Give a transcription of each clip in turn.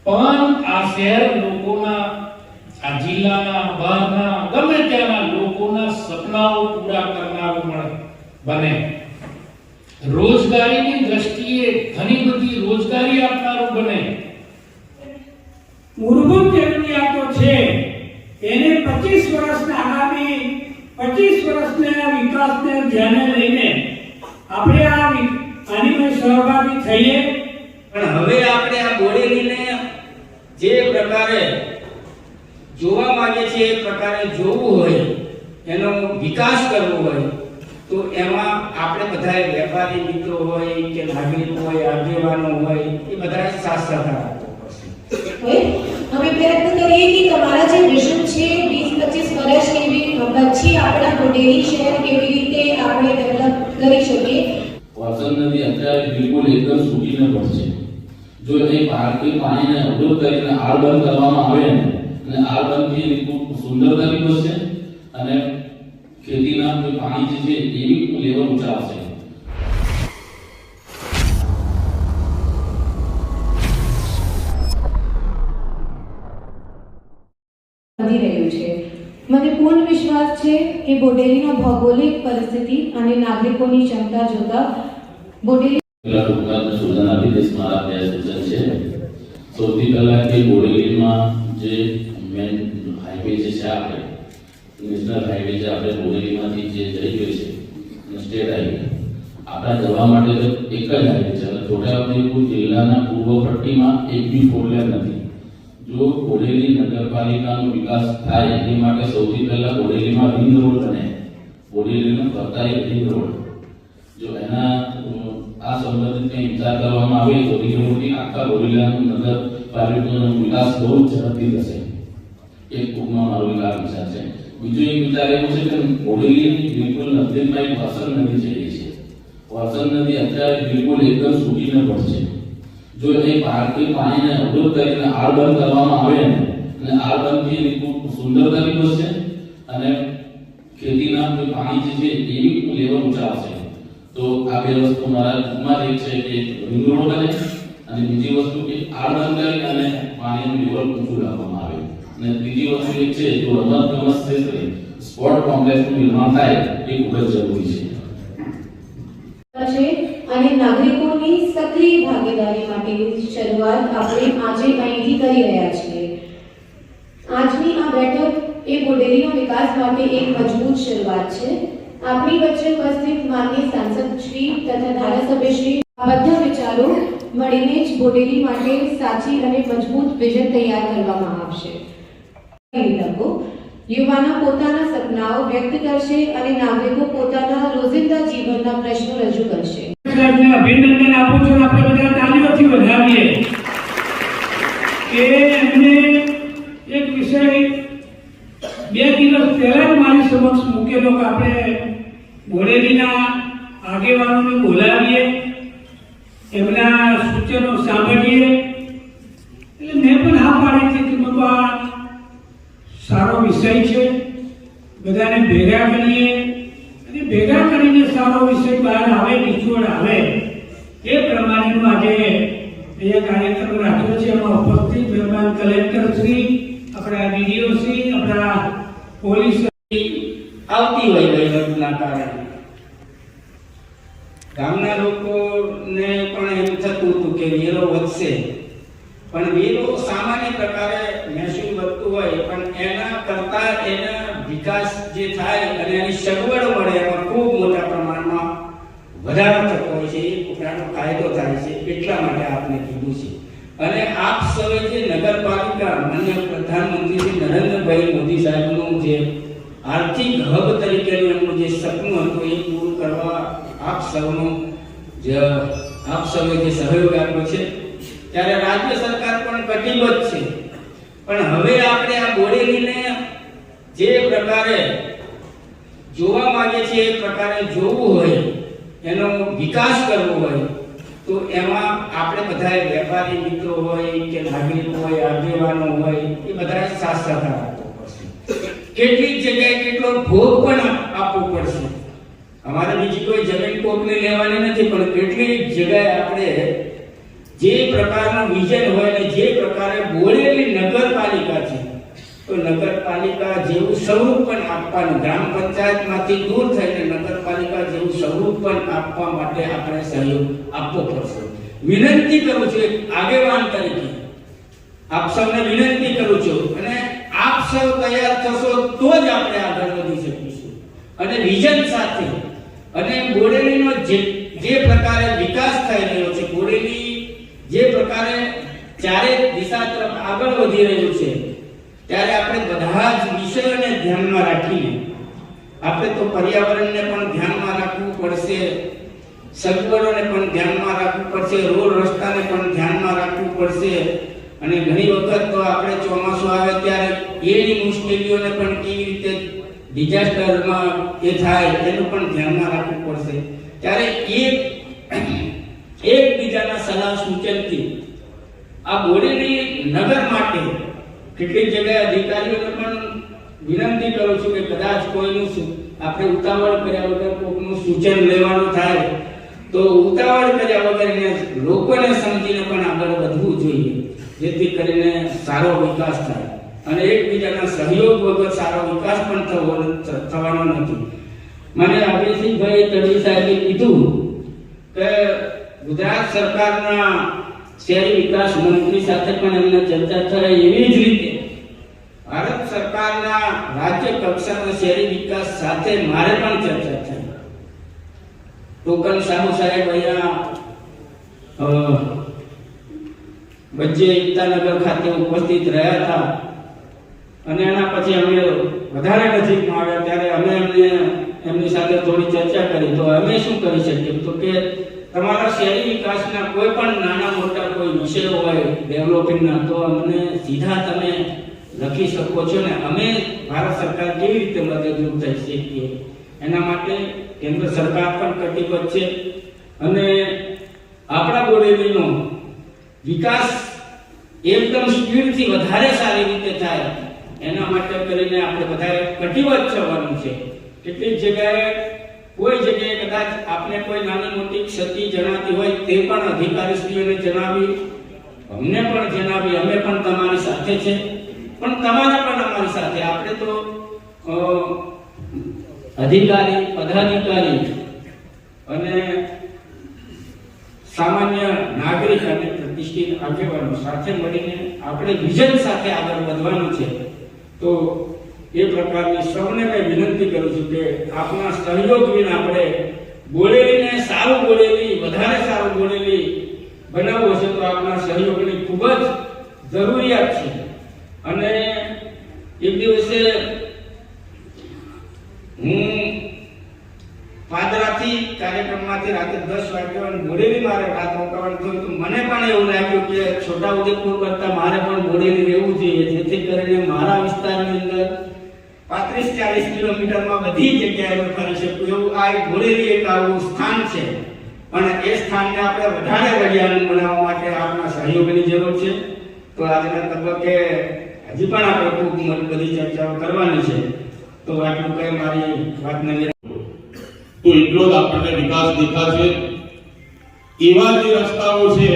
પણ આ શહેર લોકોના, આ જિલ્લાના, બહારના, ગમે ત્યાંના લોકોના સપનાઓ પૂરા કરનારું બને. રોજગારીની દ્રષ્ટિએ ઘણી બધી રોજગારી આપનારું બને. મૂળભૂત જરૂરિયાતો છે એને 25 વર્ષના આગામી 25 વર્ષના વિકાસને ધ્યાને લઈને આપણે આની સહભાગી થઈએ. પણ હવે આપણે આ બોડેલીને જે પ્રકારે જોવા માંગે છે એ પ્રકારે જોવું હોય, એનો વિકાસ કરવો હોય, તો એમાં આપણે બધા વેપારી મિત્રો હોય કે નાગરિકો હોય, આગેવાનો હોય, એ બધા સાથ સહકાર આપવો પડશે. અમે પ્રયત્ન કરીએ કે તમારા જે વિઝન છે 20-25 વર્ષ એવી પછી આપણા બોડેલી શહેર કેવી રીતે આપણે ડેવલપ કરી શકીએ. વરસાદ નદી અત્યારે બિલકુલ એકદમ સૂકીને પડશે. જો એ પાણીને અવરોધ કરીને આળ બંધ કરવામાં આવે ને, અને આળ બંધથી ખૂબ સુંદરતા બી વધશે અને ખેતીના જે પાણી જે છે એ બી લેવલ ઊંચા આવશે. વધી રહ્યું છે. મને પૂર્ણ વિશ્વાસ છે કે બોડેલીનો ભૌગોલિક પરિસ્થિતિ અને નાગરિકોની ક્ષમતા જોતા બોડેલી ગુજરાતને સૂચન આપી દઈશ. મારા બે સૂચન છે. સૌથી પહેલા કે બોડેલીમાં જે મેન હાઈવે જે છે, આપણે નેશનલ હાઈવે જે આપણે બોડેલીમાંથી જે જઈ ગયો છે, સ્ટેટ હાઈવે, આપણા જવા માટે તો એક જ હાઈવે છે. અને છોટાઉદેપુર જિલ્લાના પૂર્વ પટ્ટીમાં એક બી ફોર લેન નથી. જો બોડેલી નગરપાલિકાનો વિકાસ થાય એ માટે સૌથી પહેલા બોડેલીમાં રિંગ રોડ બને, બોડેલીનો ફરતા રિંગ રોડ. જો એના આ સંબંધિત કંઈ વિચાર કરવામાં આવે તો રિંગ રોડથી આખા બોડેલીનું નગરપાલિકાનો વિકાસ બહુ જ ઝડપથી થશે. એક ટૂંકમાં મારો વિચાર છે. બીજો એક વિચાર એવો છે કે બોડેલીની બિલકુલ નજીકમાં એક વરસાદ નદી જઈ રહી છે. વરસાદ નદી અત્યારે બિલકુલ એકદમ સૂકીને પડશે. જો એ પાણીને અવરોધ કરીને આળ બંધ કરવામાં આવે ને, અને આળ બંધથી ખૂબ સુંદરતા બી વધશે અને ખેતીના જે પાણી જે છે એ બી લેવલ ઊંચા આવશે. તો આ બે વસ્તુ મારા ટૂંકમાં એક છે કે રિંગ રોડ બને, અને બીજી વસ્તુ કે આળ બંધ કરી અને પાણીનું લેવલ ઊંચું રાખવામાં આવે. અને ત્રીજી વસ્તુ એક છે જો રમત ક્ષેત્રે સ્પોર્ટ કોમ્પ્લેક્સનું નિર્માણ થાય એ ખૂબ જ જરૂરી છે. અને નાગરિકોની સક્રિય ભાગીદારી માટેની શરૂઆત આપણે આજે અહીંથી કરી રહ્યા છીએ. આજની આ બેઠક એ બોડેલીનો વિકાસ માટે એક મજબૂત શરૂઆત છે. આપણી વચ્ચે ઉપસ્થિત માનનીય સાંસદ શ્રી તથા ધારાસભ્ય શ્રી બધા વિચારો મળીને જ બોડેલી માટે સાચી અને મજબૂત વિઝન તૈયાર કરવામાં આવશે. યુવાનો પોતાના સપનાઓ વ્યક્ત કરશે અને નાગરિકો પોતાના રોજિંદા જીવનના પ્રશ્નો રજૂ કરશે. અભિનંદન આપું છું. આપણે બધા તાળીઓથી વધાવીએ કે એમને એક વિષય 2 દિવસ પહેલા જ મારી સમક્ષ મૂકેલો કે આપણે બોડેલીના આગેવાનોને બોલાવીએ, એમના સૂચનો સાંભળીએ. એટલે મેં પણ હા પાડી હતી કે બાબા સારો વિષય છે, બધાને ભેગા કરીએ અને ભેગા કરીને સારો વિષય બહાર આવે, નિચોડ આવે એ પ્રમાણેનો આજે અહીંયા કાર્યક્રમ રાખ્યો છે. એમાં ઉપસ્થિત મહેમાન કલેક્ટર શ્રી, આપણા ડીડીઓ શ્રી, આપણા પોલીસ આવતી હોય વહીવટના કારણે ગામના લોકોને પણ એમ થતું હતું કે વેરો વધશે, પણ વેરો સામાન્ય પ્રકારે મહેસૂલ વધતું હોય, પણ એના કરતા એના વિકાસ જે થાય અને એની સગવડ મળે એમાં ખૂબ મોટા પ્રમાણમાં વધારો થતો હોય છે. એ ઉપરાંત ફાયદો થાય છે. એટલા માટે આપણે કીધું છે. અને આપ સૌએ જે નગરપાલિકા માનનીય પ્રધાનમંત્રી શ્રી નરેન્દ્રભાઈ મોદી સાહેબનું જે આર્થિક હબ તરીકેનું એમનું જે સપનું હતું એ પૂરું કરવા આપ સૌએ જે સહયોગ આપ્યો છે, ત્યારે રાજ્ય સરકાર પણ કટિબદ્ધ છે. પણ હવે આપણે આ બોડેલીને જે પ્રકારે જોવા માંગે છે એ પ્રકારે જોવું હોય, એનો વિકાસ કરવો હોય, તો એમાં આપણે બધા વેપારી મિત્રો હોય કે નાગરિકો હોય, આગેવાનો હોય, એ બધા સાથ સહકાર આપવો પડશે. કેટલીક જગ્યાએ કેટલો ભોગ પણ આપવો પડશે. અમારે બીજી કોઈ જમીન કોકને લેવાની નથી, પણ કેટલીક જગ્યાએ આપણે જે પ્રકારનું વિઝન હોય ને જે પ્રકારે નગરપાલિકા છે, તો નગરપાલિકા જેવું સ્વરૂપ પણ આપવાનું, ગ્રામ પંચાયતમાંથી દૂર થઈને નગરપાલિકા જેવું સ્વરૂપ પણ આપવા માટે આપણે સહયોગ આપવો પડશે. વિનંતી કરું છું એક આગેવાન તરીકે, આપ સૌને વિનંતી કરું છું, અને આપ સૌ તૈયાર થશો તો જ આપણે આગળ વધી શકીશું. અને વિઝન સાથે, અને બોડેલીનો જે પ્રકારે વિકાસ થઈ રહ્યો છે, બોડેલી જે પ્રકારે ચારે દિશા તરફ આગળ વધી રહ્યું છે, ત્યારે આપણે બધા જ વિષયોને ધ્યાનમાં રાખીને આપણે તો પર્યાવરણને પણ ધ્યાનમાં રાખવું પડશે, સગવડોને પણ ધ્યાનમાં રાખવું પડશે, રોડ રસ્તાને પણ ધ્યાનમાં રાખવું પડશે, અને ઘણી વખત તો આપણે ચોમાસું આવે ત્યારે એની મુશ્કેલીઓને પણ કેવી રીતે ડિઝાસ્ટરમાં એ થાય એનું પણ ધ્યાનમાં રાખવું પડશે. ત્યારે એકબીજાના સલાહ સૂચનથી આ બોડેલી નગર માટે કેટલીક જગ્યાએ અધિકારીઓને પણ વિનંતી કરું છું કે કદાચ કોઈનું આપણે ઉતાવળ કર્યા વગર કોઈનું સૂચન લેવાનું થાય તો ઉતાવળ કર્યા વગર લોકોને સમજીને પણ આગળ વધવું જોઈએ, જેથી કરીને સારો વિકાસ થાય. અને એકબીજાના સહયોગ વગર સારો વિકાસ પણ થવાનો નથી. મને અભિષેકભાઈ તડવી સાહેબે કીધું કે ગુજરાત સરકારના શહેરી વિકાસ મંત્રી સાથે પણ એમને ચર્ચા થઈ, એવી જ રીતે ભારત સરકારના રાજ્ય કક્ષાના શહેરી વિકાસ સાથે મારે પણ ચર્ચા થઈ. ટોકન સાહુ સાહેબ અહીંયા વચ્ચે એકતાનગર ખાતે ઉપસ્થિત રહ્યા હતા, અને એના પછી અમે વધારે નજીકમાં આવ્યા ત્યારે અમે એમની સાથે થોડી ચર્ચા કરી. તો અમે શું કરી શકીએ, તો કે તમારા શહેરી વિકાસના કોઈ પણ નાના મોટા કોઈ વિષયો હોય ડેવલપિંગના, તો અમને સીધા તમે લખી શકો છો, ને અમે ભારત સરકાર કેવી રીતે મદદરૂપ થઈ શકીએ એના માટે કેન્દ્ર સરકાર પણ કટિબદ્ધ છે. અને આપણા બોડેલીનો વિકાસ એકદમ સ્પીડથી વધારે સારી રીતે થાય એના માટે કરીને આપણે વધારે કટિબદ્ધ થવાનું છે. કેટલીક જગ્યાએ કોઈ જગ્યાએ કદાચ આપને કોઈ નાની મોટી ક્ષતિ જણાતી હોય તે પણ અધિકારીશ્રીઓને જણાવી, અમને પણ જણાવી, અમે પણ તમારી સાથે છે, પણ તમારા પણ અમારી સાથે. આપણે તો અધિકારી, પદાધિકારી અને સામાન્ય નાગરિક અને પ્રતિષ્ઠિત આગેવાનો સાથે મળીને આપણે વિઝન સાથે આગળ વધવાનું છે. તો એ પ્રકારની સૌને મેં વિનંતી કરું છું કે આપના સહયોગ વિના આપણે બોડેલીને સારું બોડેલી, વધારે સારું બોડેલી બનાવવું હશે તો આપના સહયોગની ખૂબ જ જરૂરિયાત છે. અને એક દિવસે હું પાદરાથી કાર્યક્રમમાંથી રાતે 10 વાગ્યા બોડેલી મારે રાત રોકાવાનું થયું, તો મને પણ એવું લાગ્યું કે છોટાઉદેપુર કરતા મારે પણ બોડેલી રહેવું જોઈએ, જેથી કરીને મારા વિસ્તારની અંદર 35-40 કિલોમીટરમાં બધી જગ્યાએ હું ફરી શકું એવું આ બોડેલી એક આવું સ્થાન છે. અને એ સ્થાનને આપણે વધારે વડિયાળું બનાવવા માટે આપના સહયોગની જરૂર છે. તો આજના તબક્કે હજી પણ આપણે ખૂબ બધી ચર્ચાઓ કરવાની છે. તો આટલું કઈ મારી વાતને તો એટલો જ આપણને વિકાસ દેખાશે. એવા જે રસ્તાઓ છે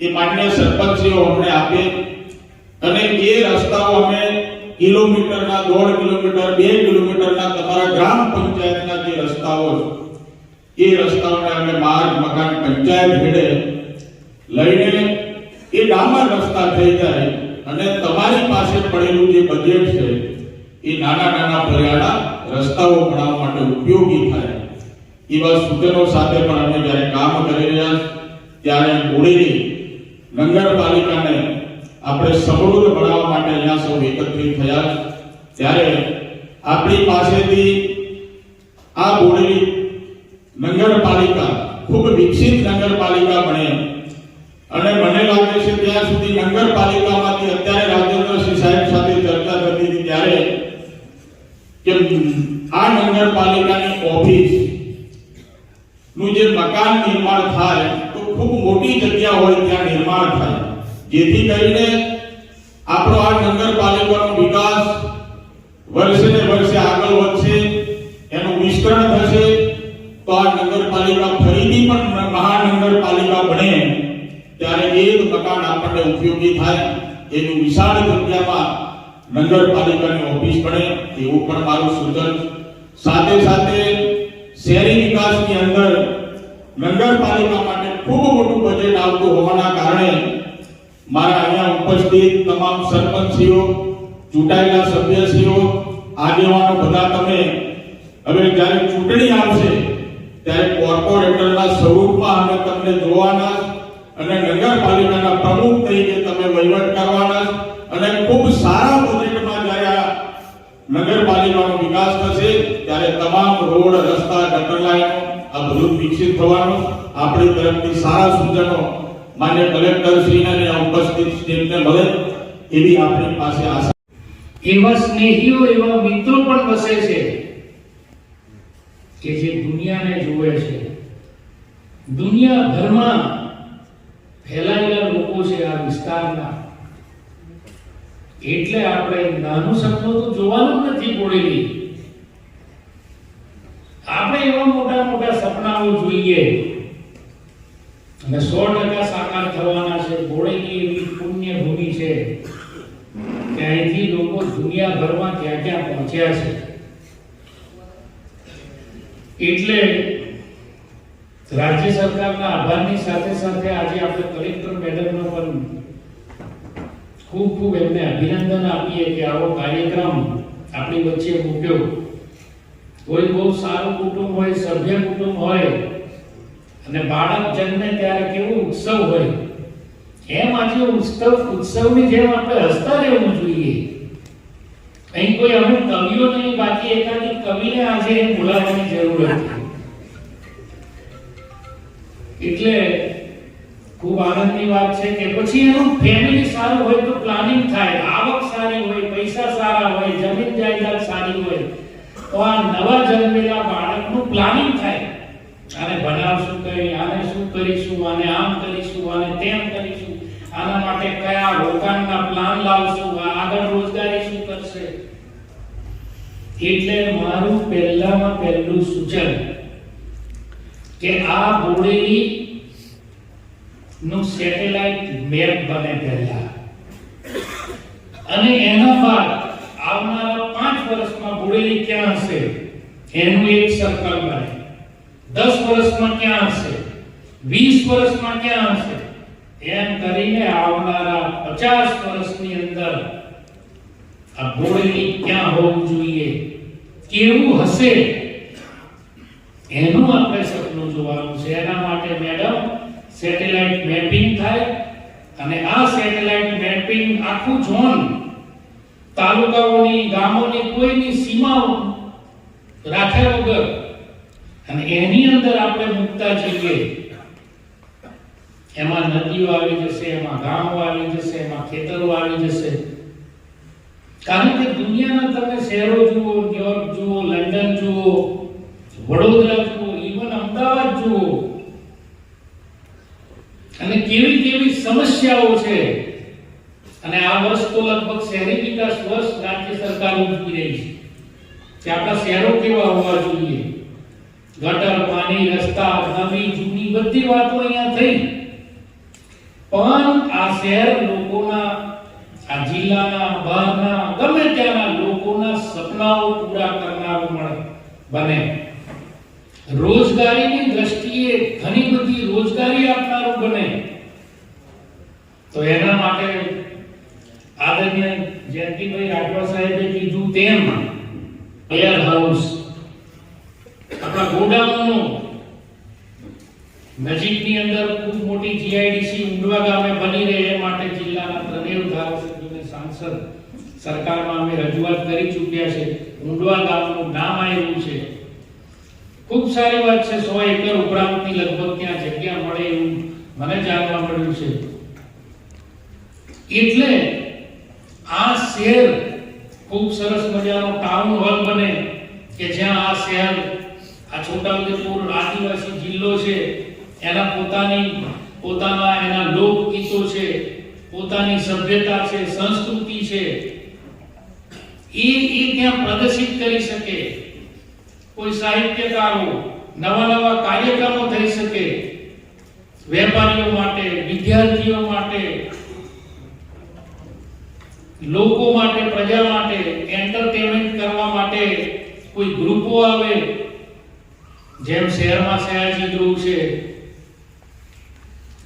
એ માન્ય સરપંચીઓ અમને આપે, અને એ રસ્તાઓ અમે કિલોમીટરના 1.5 કિલોમીટર 2 કિલોમીટરના તમારા ગ્રામ પંચાયતના જે રસ્તાઓ છે એ રસ્તાઓને અમે માર્ગ મકાન પંચાયત હેડે લઈને એ ડામર રસ્તા થઈ જાય, અને તમારી પાસે પડેલું જે બજેટ છે એ નાના નાના ભર્યાડા રસ્તાઓ બનાવવા માટે ઉપયોગી થાય. એવા સૂચનો સાથે પણ અમે જ્યારે કામ કરી રહ્યા ત્યારે બોડેલી નગરપાલિકાને આપણે સમૃદ્ધ બનાવવા માટે અહીંયા સૌ એકત્રિત થયા. ત્યારે આપણી પાસેથી આ બોડેલી નગરપાલિકા ખૂબ વિકસિત નગરપાલિકા બને, અને મને લાગે છે ત્યાં સુધી નગરપાલિકામાંથી અત્યારે રાજેન્દ્રસિંહ સાહેબ સાથે ચર્ચા કરતી હતી ત્યારે કે આ નગરપાલિકાની ઓફિસ નું જે મકાન નિર્માણ થાય તો ખૂબ મોટી જગ્યા હોય ત્યાં નિર્માણ થાય, જેથી કરીને આપણો આ નગરપાલિકાનો વિકાસ વર્ષે ને વર્ષે આગળ વધશે, એનું વિસ્તરણ થશે. તો આ નગરપાલિકા ફરીથી પણ મહાનગરપાલિકા બને ત્યારે એક મકાન આપણને ઉપયોગી થાય એવી વિશાળ જગ્યામાં નગરપાલિકાની ઓફિસ બને એવું પણ મારું સૂચન. સાથે સાથે શહેરી વિકાસની અંદર નગરપાલિકા માટે ખૂબ મોટું બજેટ આવતું હોવાના કારણે મારા અહીંયા ઉપસ્થિત તમામ સરપંચશ્રીઓ, ચૂંટાયેલા સભ્યશ્રીઓ, આગેવાનો બધા તમે હવે જ્યારે ચૂંટણી આવશે ત્યારે કોર્પોરેટરના સ્વરૂપમાં અમે તમને જોવાના અને નગરપાલિકાના પ્રમુખ તરીકે તમે વહીવટ કરવાના અને ખૂબ સારા બજેટમાં જ્યારે આ નગરપાલિકાનો વિકાસ થશે ત્યારે તમામ રોડ, રસ્તા, ગટર લાઈનો આ બધું વિકસિત થવાનું. આપણી તરફથી સારા સૂચનો માન્ય કલેક્ટર શ્રીને અને ઉપસ્થિત સ્ટેટને મળે એવી આપણી પાસે આશા. એવા સ્નેહીઓ, એવા મિત્રો પણ વસે છે કે જે દુનિયાને જુએ છે. દુનિયાભરમાં ફેલાયેલા લોકો છે આ વિસ્તારના. એટલે આપણે નાનું સપનું તો જોવાનું જ નથી બોડેલી. આપણે એવા મોટા મોટા સપનાઓ જોઈએ અને 100% સાકાર થવાના છે. બોડેલી એવી પુણ્ય ભૂમિ છે કે અહીંથી લોકો દુનિયાભરમાં ક્યાં ક્યાં પહોંચ્યા છે. એટલે રાજ્ય સરકારના આભારની સાથે સાથે આજે આપણે કલેક્ટર મેડમનો પણ ખૂબ ખૂબ એમને અભિનંદન આપીએ કે આવો કાર્યક્રમ આપણી વચ્ચે મૂક્યો. કોઈ બહુ સારું કુટુંબ હોય, સભ્ય કુટુંબ હોય અને બાળક જન્મે ત્યારે કેવું ઉત્સવ હોય, એમ આજે ઉત્સવની જેમ આપણે હસતા રહેવું જોઈએ. અહીં કોઈ અમે કવિઓ નહીં, બાકી એકાદી કવિને આજે બોલાવવાની જરૂર હતી. એટલે ખૂબ આનંદની વાત છે કે પછી એનું ફેમિલી સારું હોય તો પ્લાનિંગ થાય, આવક સારી હોય, પૈસા સારા હોય, જમીન જાયદાદ સારી હોય તો આ નવા જન્મેલા બાળકનું પ્લાનિંગ થાય. આને ભણાવશું કઈ, આને શું કરીશું, આને આમ કરીશું, આને તેમ કરીશું, આના માટે કયા રોકાણના પ્લાન લાવશું, આગળ રોજગારી શું કરશે. એટલે મારું પહેલામાં પહેલું સૂચન કે આ બોડેલી નું સેટેલાઇટ મેપ બને પહેલા, અને એના બાદ આવનારા 5 વર્ષમાં બોડેલી ક્યાં હશે એનું એક સર્કલ બને. 10 વર્ષમાં ક્યાં હશે, 20 વર્ષમાં ક્યાં હશે, એમ કરીને આવનારા 50 વર્ષની અંદર આ બોડેલી ક્યાં હોવું જોઈએ, કેવું હશે એનું આપણે સપનું જોવાનું છે. એના માટે મેડમ સેટેલાઇટ મેપિંગ થાય અને આ સેટેલાઇટ મેપિંગ આખું ઝોન, તાલુકાઓની, ગામોની કોઈની સીમાઓ રાખ્યા વગર અને એની અંદર આપણે મુકતા જઈએ. એમાં નદીઓ આવી જશે, એમાં ગામો આવી જશે, એમાં ખેતરો આવી જશે. કારણ કે દુનિયાના તમે શહેરો જુઓ, ન્યુયોર્ક જુઓ, લંડન જુઓ, વડોદરા જુઓ, ઈવન અમદાવાદ જુઓ, અને કેવી કેવી સમસ્યાઓ છે. અને આ વર્ષ તો લગભગ શહેરી વિકાસ વર્ષ રાજ્ય સરકાર ઉજવી રહી છે કે આપણા શહેરો કેવા હોવા જોઈએ. ગટર, પાણી, રસ્તા, નવી જૂની બધી વાતો અહીંયા થઈ, પણ આ શહેર લોકોના, આ જિલ્લાના, બહારના, ગમે ત્યાંના લોકોના સપનાઓ પૂરા કરનારું બને. રોજગારીની દ્રષ્ટિએ ઘણી બધી રોજગારી આપનારું બને. તો એના માટે આદરણીય જયંતિભાઈ રાઠવા સાહેબે કીધું તેમ વેર હાઉસ, આપણા ગોડાઉનો નજીકની અંદર ખૂબ મોટી જીઆઈડીસી ઉંડવા ગામે બની રહે એ માટે જિલ્લાના ત્રણેય ધારાસભ્યોને સાંસદ સરકારમાં અમે રજૂઆત કરી ચૂક્યા છે. ઉંડવા ગામનું નામ આવ્યું છે, ખૂબ સારી વાત છે. 100 એકર ઉપરાંતની લગભગ ત્યાં જગ્યા મળે એવું મને જાણવા મળ્યું છે. એટલે આ શહેર ખૂબ સરસ મજાનો ટાઉન હોલ બને કે જ્યાં આ શહેર, આ છોટાઉદેપુર આદિવાસી જિલ્લો છે, એના પોતાના એના લોકગીતો છે, પોતાની સભ્યતા છે, સંસ્કૃતિ છે, એ ત્યાં પ્રદર્શિત કરી શકે. કોઈ સાહિત્યકારો, નવા કાર્યક્રમો થઈ શકે, વેપારીઓ માટે, વિદ્યાર્થીઓ માટે, લોકો માટે, પ્રજા માટે એન્ટરટેનમેન્ટ કરવા માટે કોઈ ગ્રુપો આવે, જેમ શહેરમાં સયાજી ગ્રુપ છે,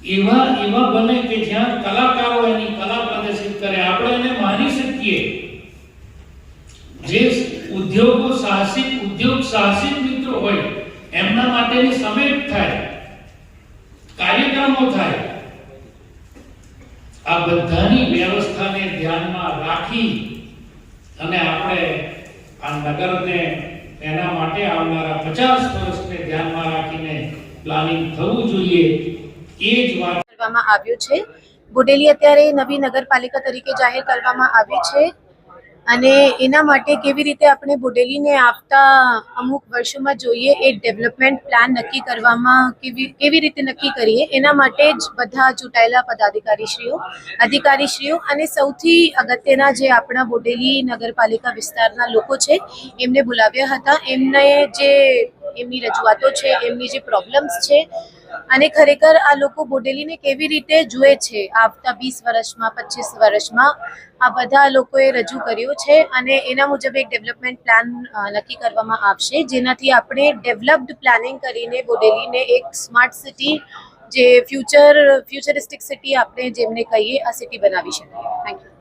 એવા બને કે જ્યાં કલાકારો એની કલા પ્રદર્શિત કરે. આપણે એને માની શકીએ. જે ઉદ્યોગ સાહસિક મિત્રો હોય એમના માટેની સમેટ થાય, કાર્યક્રમો થાય. આ બધાની વ્યવસ્થાને ધ્યાનમાં રાખી અને આપણે આ નગરને એના માટે આવનારા 50 વર્ષને ધ્યાનમાં રાખીને પ્લાનિંગ થવું જોઈએ. એ જ વાત કરવામાં આવ્યું છે. બોડેલી અત્યારે નવી નગરપાલિકા તરીકે જાહેર કરવામાં આવી છે અને એના માટે કેવી રીતે આપણે બોડેલીને આવતા અમુક વર્ષોમાં જોઈએ એ ડેવલપમેન્ટ પ્લાન નક્કી કરવામાં કેવી રીતે નક્કી કરીએ એના માટે જ બધા ચૂંટાયેલા અધિકારીશ્રીઓ અને સૌથી અગત્યના જે આપણા બોડેલી નગરપાલિકા વિસ્તારના લોકો છે એમને બોલાવ્યા હતા. એમની રજૂઆતો છે, એમની જે પ્રોબ્લેમ્સ છે અને ખરેખર આ લોકો બોડેલીને કેવી રીતે જુએ છે આવતા 20 વર્ષમાં, 25 વર્ષમાં, આ બધા લોકોએ રજૂ કર્યું છે અને એના મુજબ એક ડેવલપમેન્ટ પ્લાન નક્કી કરવામાં આવશે, જેનાથી આપણે ડેવલપ્ડ પ્લાનિંગ કરીને બોડેલીને એક સ્માર્ટ સિટી, જે ફ્યુચરિસ્ટિક સિટી આપણે જેમને કહીએ, આ સિટી બનાવી શકીએ. Thank you.